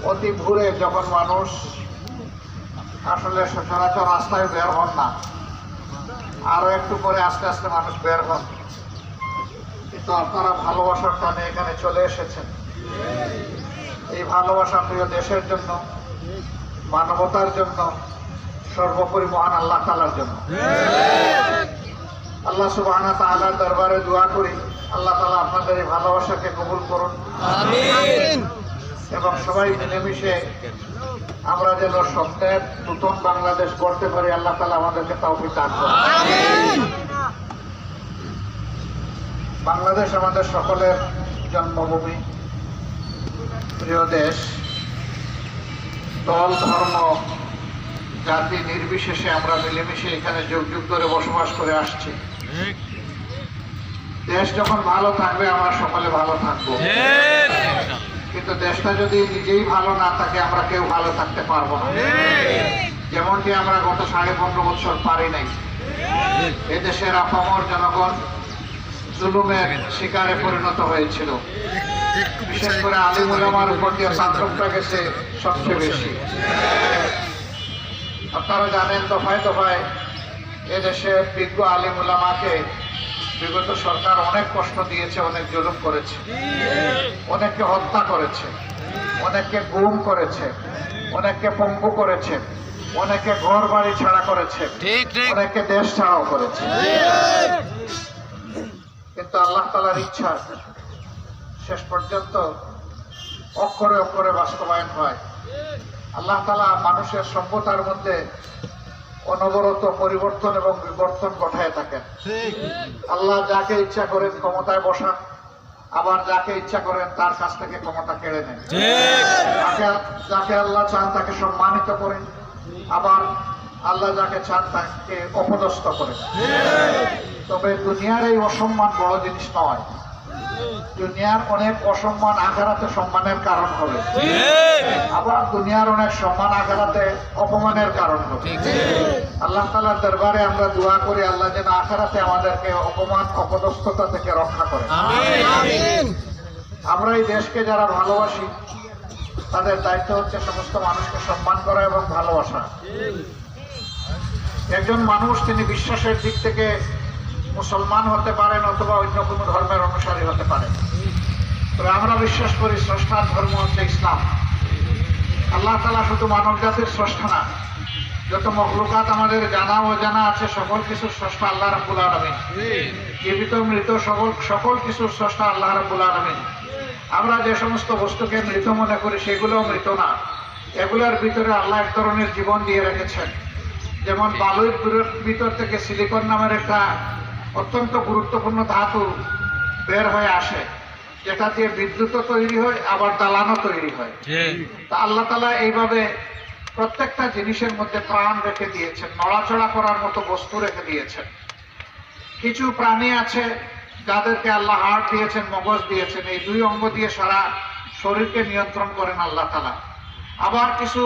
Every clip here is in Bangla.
অতি ভোরে যখন মানুষ আসলে সচরাচর রাস্তায় বের হন না, আরো একটু পরে আস্তে আস্তে মানুষ বের হন, কিন্তু আপনারা ভালোবাসার টানে এখানে চলে এসেছেন। এই ভালোবাসা প্রিয় দেশের জন্য, মানবতার জন্য, সর্বোপরি মহান আল্লাহ তাআলার জন্য। আল্লাহ সুবহানাহু ওয়া তাআলার দরবারে দোয়া করি, আল্লাহ তাআলা আপনাদের এই ভালোবাসাকে কবুল করুন, আমিন। এবং সবাই মিলেমিশে আমরা যেন স্বপ্নের নতুন বাংলাদেশ গড়তে পারি, আল্লাহ তাআলা আমাদেরকে তৌফিক দান করুন, আমিন। বাংলাদেশ আমাদের সকলের জন্মভূমি, প্রিয় দেশ। দল, ধর্ম, জাতি নির্বিশেষে আমরা মিলেমিশে এখানে যুগ যুগ ধরে বসবাস করে আসছি। দেশ যখন ভালো থাকবে আমরা সকলে ভালো থাকবো, কিন্তু দেশটা যদি নিজেই ভালো না থাকে আমরা কেউ ভালো থাকতে পারবো না। যেমনটি আমরা গত 15.5 বছর পারি নাই। এদেশের আপামর জনগণ জুলুমের শিকারে পরিণত হয়েছিল। বিশেষ করে আলিম উলামার উপর দিয়ে ছাত্রটা গেছে সবচেয়ে বেশি। আপনারা জানেন, দফায় দফায় এদেশে বিজ্ঞ আলিম উলামাকে বিগত সরকার অনেক কষ্ট দিয়েছে, অনেক জুলুম করেছে, অনেককে হত্যা করেছে, অনেককে গুম করেছে, অনেককে পঙ্গু করেছে, অনেকে ঘর বাড়ি ছাড়া করেছে, অনেককে দেশ ছাড়াও করেছে। কিন্তু আল্লাহ তাআলার ইচ্ছা শেষ পর্যন্ত অক্ষরে অক্ষরে বাস্তবায়ন হয়। আল্লাহ তাআলা মানুষের সভ্যতার মধ্যে অনবরত পরিবর্তন এবং বিবর্তন ঘটায় থাকেন। আল্লাহ যাকে ইচ্ছা করেন ক্ষমতায় বসান, আবার যাকে ইচ্ছা করেন তার কাছ থেকে ক্ষমতা কেড়ে নেন। যাকে আল্লাহ চান তাকে সম্মানিত করেন, আবার আল্লাহ যাকে চান তাকে অপদস্থ করেন। তবে দুনিয়ার এই অসম্মান বড় জিনিস নয়। দুনিয়ার অনেক অসম্মান আখিরাতে সম্মানের কারণ হবে, আবার দুনিয়ার অনেক সম্মান আখিরাতে অপমানের কারণ হবে। আল্লাহ তাআলার দরবারে আমরা দোয়া করি, আল্লাহ যেন আখিরাতে আমাদেরকে অপমান অপদস্থতা থেকে রক্ষা করেন, আমিন। আমরা এই দেশকে যারা ভালোবাসি তাদের দায়িত্ব হচ্ছে সমস্ত মানুষকে সম্মান করা এবং ভালোবাসা। একজন মানুষ তিনি বিশ্বাসের দিক থেকে মুসলমান হতে পারেন অথবা অন্য কোনো ধর্মের অনুসারী হতে পারেন। তবে আমরা বিশ্বাস করি স্রষ্টার ধর্ম হচ্ছে ইসলাম। আল্লাহ তাআলা শুধু মানব জাতির স্রষ্টা না, যত মখলুকাত আমাদের জানা ও জানা আছে সকল কিছুর স্রষ্টা আল্লাহ রাব্বুল আলামিন। জীবিত মৃত সকল কিছুর স্রষ্টা আল্লাহ রাব্বুল আলামিন। আমরা যে সমস্ত বস্তুকে মৃত মনে করি সেগুলোও মৃত না। এগুলোর ভিতরে আল্লাহ এক ধরনের জীবন দিয়ে রেখেছেন। যেমন বালুর ভিতর থেকে সিলিকন নামের একটা অত্যন্ত গুরুত্বপূর্ণ ধাতু বের হয়ে আসে, যেটা দিয়ে বিদ্যুৎও তৈরি হয়, আবার দালানও তৈরি হয়। তা আল্লাহ তাআলা এইভাবে প্রত্যেকটা জিনিসের মধ্যে প্রাণ রেখে দিয়েছেন, নড়াচড়া করার মতো বস্তু রেখে দিয়েছেন। কিছু প্রাণী আছে যাদেরকে আল্লাহ হাড় দিয়েছেন, মগজ দিয়েছেন, এই দুই অঙ্গ দিয়ে সারা শরীরকে নিয়ন্ত্রণ করেন আল্লাহ তাআলা। আবার কিছু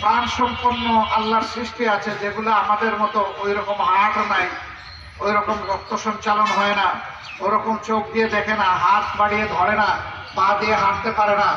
প্রাণ সম্পন্ন আল্লাহর সৃষ্টি আছে যেগুলো আমাদের মতো ওই রকম হার্ট নাই, ওই রকম রক্ত সঞ্চালন হয় না, ওরকম চোখ দিয়ে দেখে না, হাত বাড়িয়ে ধরে না, পা দিয়ে হাঁটতে পারে না।